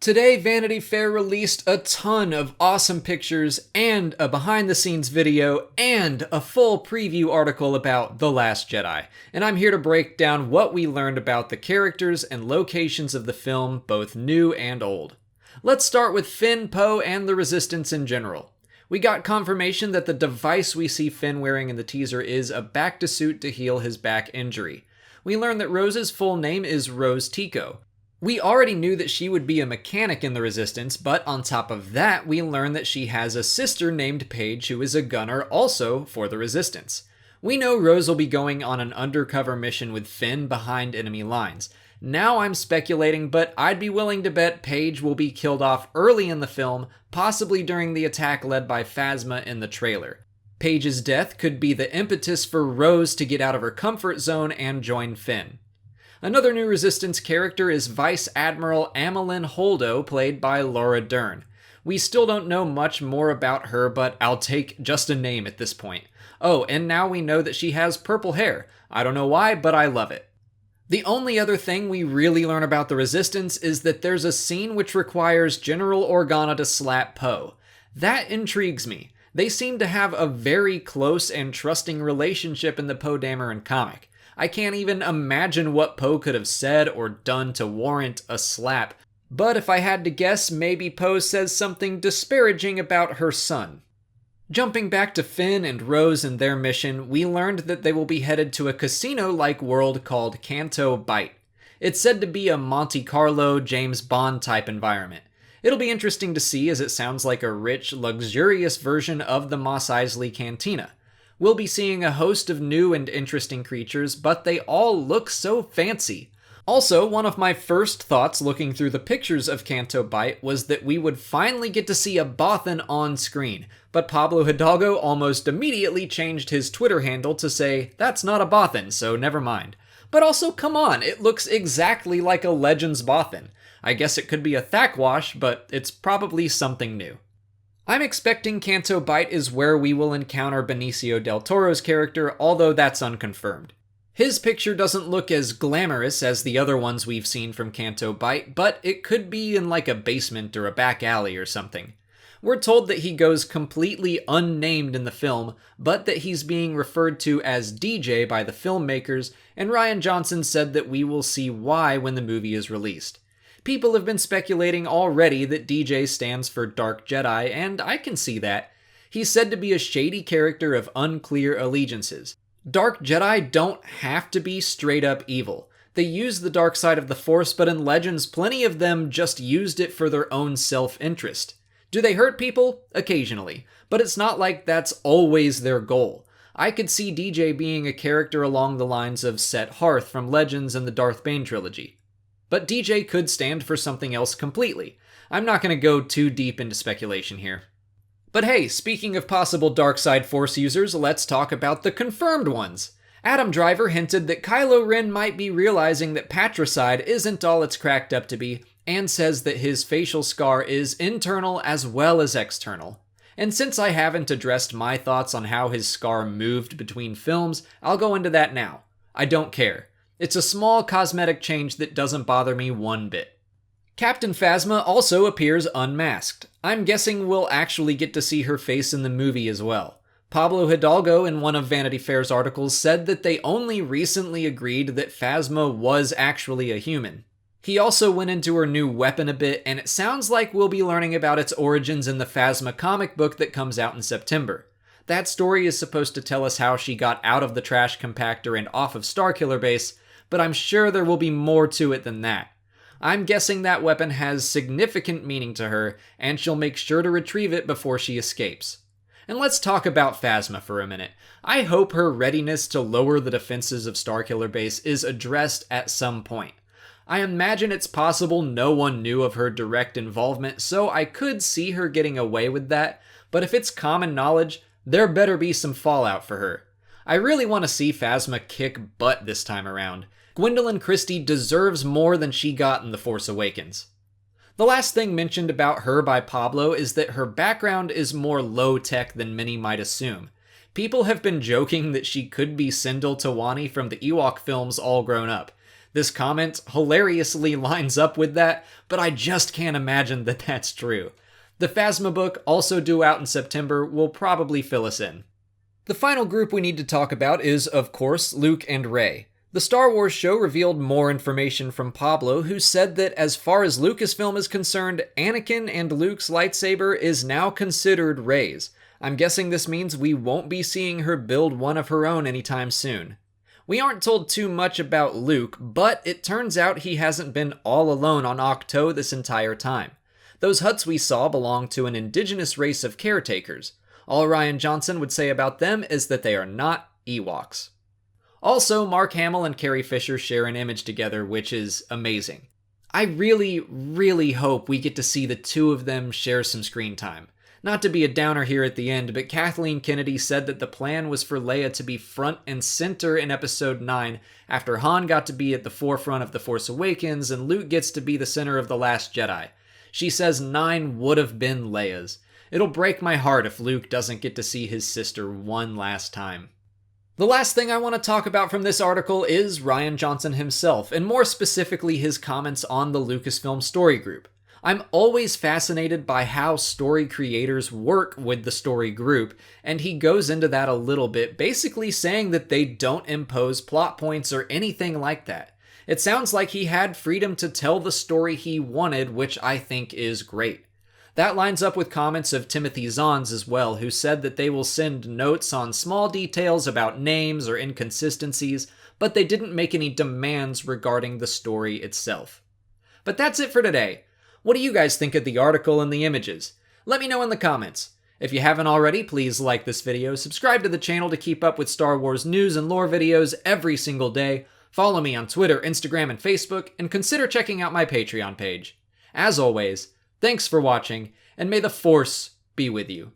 Today, Vanity Fair released a ton of awesome pictures and a behind-the-scenes video and a full preview article about The Last Jedi, and I'm here to break down what we learned about the characters and locations of the film, both new and old. Let's start with Finn, Poe, and the Resistance in general. We got confirmation that the device we see Finn wearing in the teaser is a back-to-suit to heal his back injury. We learned that Rose's full name is Rose Tico. We already knew that she would be a mechanic in the Resistance, but on top of that, we learned that she has a sister named Paige who is a gunner also for the Resistance. We know Rose will be going on an undercover mission with Finn behind enemy lines. Now I'm speculating, but I'd be willing to bet Paige will be killed off early in the film, possibly during the attack led by Phasma in the trailer. Paige's death could be the impetus for Rose to get out of her comfort zone and join Finn. Another new Resistance character is Vice Admiral Amilyn Holdo, played by Laura Dern. We still don't know much more about her, but I'll take just a name at this point. Oh, and now we know that she has purple hair. I don't know why, but I love it. The only other thing we really learn about the Resistance is that there's a scene which requires General Organa to slap Poe. That intrigues me. They seem to have a very close and trusting relationship in the Poe Dameron comic. I can't even imagine what Poe could have said or done to warrant a slap, but if I had to guess, maybe Poe says something disparaging about her son. Jumping back to Finn and Rose and their mission, we learned that they will be headed to a casino-like world called Kanto Bite. It's said to be a Monte Carlo, James Bond type environment. It'll be interesting to see as it sounds like a rich, luxurious version of the Mos Eisley Cantina. We'll be seeing a host of new and interesting creatures, but they all look so fancy. Also, one of my first thoughts looking through the pictures of Kanto Bite was that we would finally get to see a Bothan on screen, but Pablo Hidalgo almost immediately changed his Twitter handle to say, "That's not a Bothan, so never mind." But also, come on, it looks exactly like a Legends Bothan. I guess it could be a Thackwash, but it's probably something new. I'm expecting Kanto Bite is where we will encounter Benicio del Toro's character, although that's unconfirmed. His picture doesn't look as glamorous as the other ones we've seen from Kanto Bite, but it could be in like a basement or a back alley or something. We're told that he goes completely unnamed in the film, but that he's being referred to as DJ by the filmmakers, and Rian Johnson said that we will see why when the movie is released. People have been speculating already that DJ stands for Dark Jedi, and I can see that. He's said to be a shady character of unclear allegiances. Dark Jedi don't have to be straight up evil. They use the dark side of the Force, but in Legends, plenty of them just used it for their own self-interest. Do they hurt people? Occasionally, but it's not like that's always their goal. I could see DJ being a character along the lines of Set Hearth from Legends and the Darth Bane trilogy. But DJ could stand for something else completely. I'm not going to go too deep into speculation here. But hey, speaking of possible dark side Force users, let's talk about the confirmed ones. Adam Driver hinted that Kylo Ren might be realizing that patricide isn't all it's cracked up to be, and says that his facial scar is internal as well as external. And since I haven't addressed my thoughts on how his scar moved between films, I'll go into that now. I don't care. It's a small cosmetic change that doesn't bother me one bit. Captain Phasma also appears unmasked. I'm guessing we'll actually get to see her face in the movie as well. Pablo Hidalgo, in one of Vanity Fair's articles, said that they only recently agreed that Phasma was actually a human. He also went into her new weapon a bit, and it sounds like we'll be learning about its origins in the Phasma comic book that comes out in September. That story is supposed to tell us how she got out of the trash compactor and off of Starkiller Base, but I'm sure there will be more to it than that. I'm guessing that weapon has significant meaning to her, and she'll make sure to retrieve it before she escapes. And let's talk about Phasma for a minute. I hope her readiness to lower the defenses of Starkiller Base is addressed at some point. I imagine it's possible no one knew of her direct involvement, so I could see her getting away with that, but if it's common knowledge, there better be some fallout for her. I really want to see Phasma kick butt this time around. Gwendolyn Christie deserves more than she got in The Force Awakens. The last thing mentioned about her by Pablo is that her background is more low-tech than many might assume. People have been joking that she could be Sindel Tawani from the Ewok films all grown up. This comment hilariously lines up with that, but I just can't imagine that that's true. The Phasma Book, also due out in September, will probably fill us in. The final group we need to talk about is, of course, Luke and Rey. The Star Wars show revealed more information from Pablo, who said that as far as Lucasfilm is concerned, Anakin and Luke's lightsaber is now considered Rey's. I'm guessing this means we won't be seeing her build one of her own anytime soon. We aren't told too much about Luke, but it turns out he hasn't been all alone on Ahch-To this entire time. Those Hutts we saw belong to an indigenous race of caretakers. All Rian Johnson would say about them is that they are not Ewoks. Also, Mark Hamill and Carrie Fisher share an image together, which is amazing. I really hope we get to see the two of them share some screen time. Not to be a downer here at the end, but Kathleen Kennedy said that the plan was for Leia to be front and center in Episode 9, after Han got to be at the forefront of The Force Awakens and Luke gets to be the center of The Last Jedi. She says 9 would have been Leia's. It'll break my heart if Luke doesn't get to see his sister one last time. The last thing I want to talk about from this article is Rian Johnson himself, and more specifically his comments on the Lucasfilm Story Group. I'm always fascinated by how story creators work with the story group, and he goes into that a little bit, basically saying that they don't impose plot points or anything like that. It sounds like he had freedom to tell the story he wanted, which I think is great. That lines up with comments of Timothy Zahn's as well, who said that they will send notes on small details about names or inconsistencies, but they didn't make any demands regarding the story itself. But that's it for today. What do you guys think of the article and the images? Let me know in the comments. If you haven't already, please like this video, subscribe to the channel to keep up with Star Wars news and lore videos every single day, follow me on Twitter, Instagram, and Facebook, and consider checking out my Patreon page. As always, thanks for watching, and may the Force be with you.